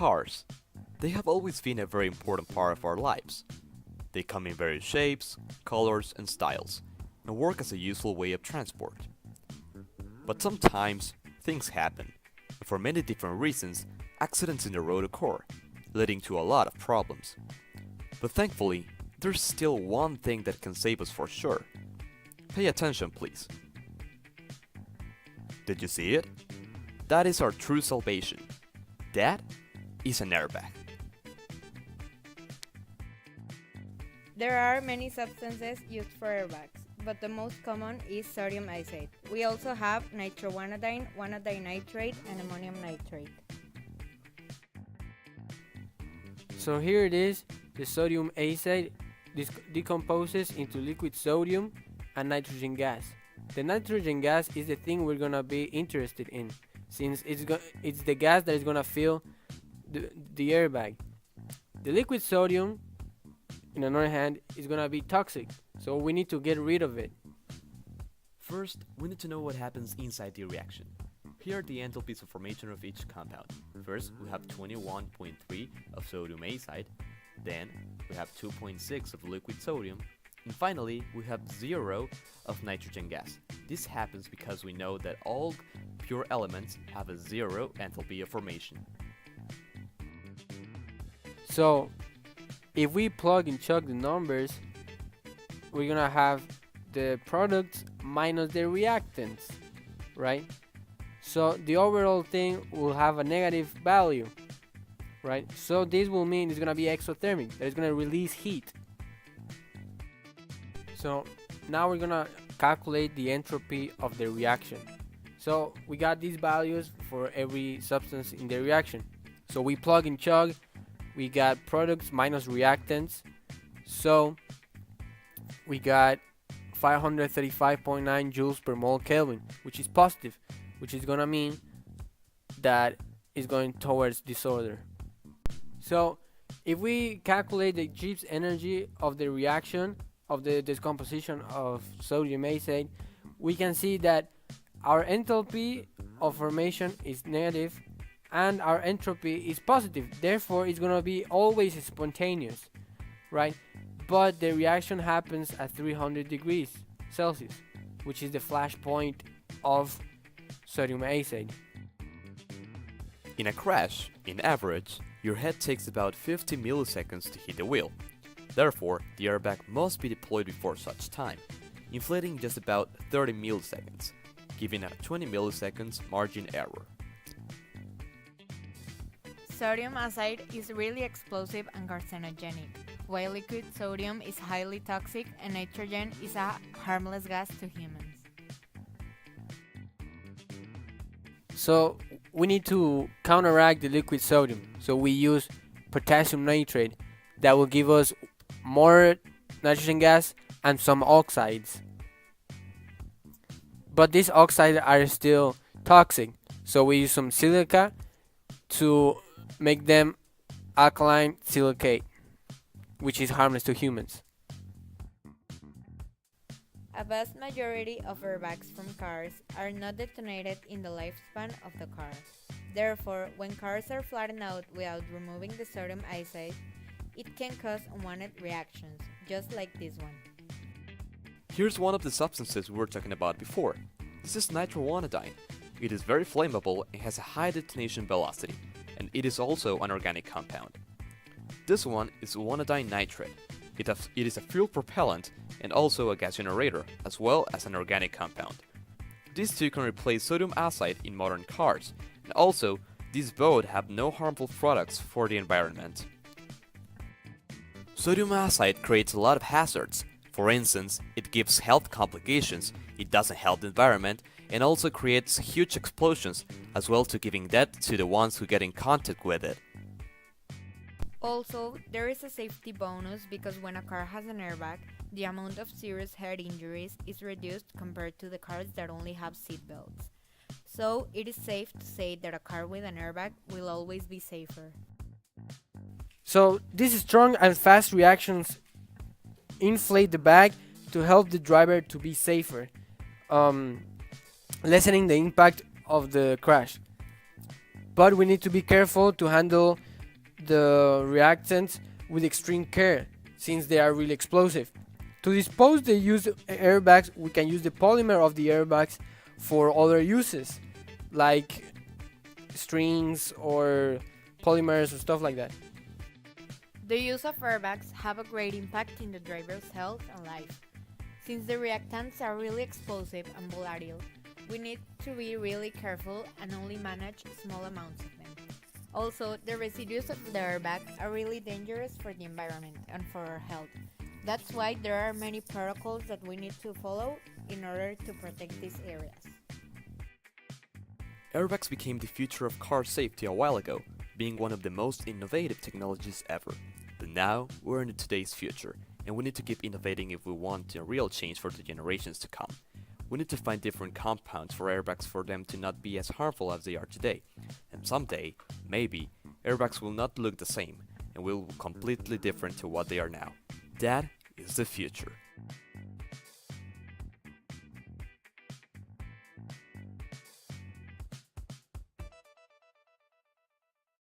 Cars. They have always been a very important part of our lives. They come in various shapes, colors, and styles, and work as a useful way of transport. But sometimes, things happen, and for many different reasons, accidents in the road occur, leading to a lot of problems. But thankfully, there's still one thing that can save us for sure. Pay attention, please. Did you see it? That is our true salvation. That is an airbag. There are many substances used for airbags, but the most common is sodium azide. We also have nitroguanidine, Die Nitrate, and ammonium nitrate. So here it is, the sodium azide decomposes into liquid sodium and nitrogen gas. The nitrogen gas is the thing we're gonna be interested in, since it's the gas that is gonna fill the airbag. The liquid sodium, on the other hand, is gonna be toxic, so we need to get rid of it. First, we need to know what happens inside the reaction. Here are the enthalpies of formation of each compound. First, we have 21.3 of sodium azide, then we have 2.6 of liquid sodium, and finally we have 0 of nitrogen gas. This happens because we know that all pure elements have a 0 enthalpy of formation. So if we plug and chug the numbers, we're gonna have the products minus the reactants, right? So the overall thing will have a negative value, right? So this will mean it's gonna be exothermic, that it's gonna release heat. So now we're gonna calculate the entropy of the reaction. So we got these values for every substance in the reaction. So we plug and chug, we got products minus reactants. So we got 535.9 joules per mole Kelvin, which is positive, which is gonna mean that it's going towards disorder. So if we calculate the Gibbs energy of the reaction of the decomposition of sodium azide, we can see that our enthalpy of formation is negative and our entropy is positive. Therefore, it's gonna be always spontaneous, right? But the reaction happens at 300 degrees Celsius, which is the flash point of sodium azide. In a crash, in average, your head takes about 50 milliseconds to hit the wheel. Therefore, the airbag must be deployed before such time, inflating just about 30 milliseconds, giving a 20 milliseconds margin error. Sodium azide is really explosive and carcinogenic, while liquid sodium is highly toxic and nitrogen is a harmless gas to humans. So we need to counteract the liquid sodium. So we use potassium nitrate that will give us more nitrogen gas and some oxides. But these oxides are still toxic. So we use some silica to make them alkaline silicate, which is harmless to humans. A vast majority of airbags from cars are not detonated in the lifespan of the car. Therefore, when cars are flattened out without removing the sodium azide, it can cause unwanted reactions, just like this one. Here's one of the substances we were talking about before. This is nitroguanidine. It is very flammable and has a high detonation velocity, and it is also an organic compound. This one is Die Nitrate. It is a fuel propellant and also a gas generator, as well as an organic compound. These two can replace sodium azide in modern cars, and also, these both have no harmful products for the environment. Sodium azide creates a lot of hazards. For instance, it gives health complications, it doesn't help the environment, and also creates huge explosions, as well to giving death to the ones who get in contact with it. Also, there is a safety bonus because when a car has an airbag, the amount of serious head injuries is reduced compared to the cars that only have seatbelts. So, it is safe to say that a car with an airbag will always be safer. So these strong and fast reactions inflate the bag to help the driver to be safer, lessening the impact of the crash. But we need to be careful to handle the reactants with extreme care since they are really explosive. To dispose the used airbags, we can use the polymer of the airbags for other uses, like strings or polymers or stuff like that. The use of airbags have a great impact in the driver's health and life. Since the reactants are really explosive and volatile, we need to be really careful and only manage small amounts of them. Also, the residues of the airbag are really dangerous for the environment and for our health. That's why there are many protocols that we need to follow in order to protect these areas. Airbags became the future of car safety a while ago, being one of the most innovative technologies ever. But now, we're in today's future, and we need to keep innovating if we want a real change for the generations to come. We need to find different compounds for airbags for them to not be as harmful as they are today. And someday, maybe, airbags will not look the same, and will be completely different to what they are now. That is the future.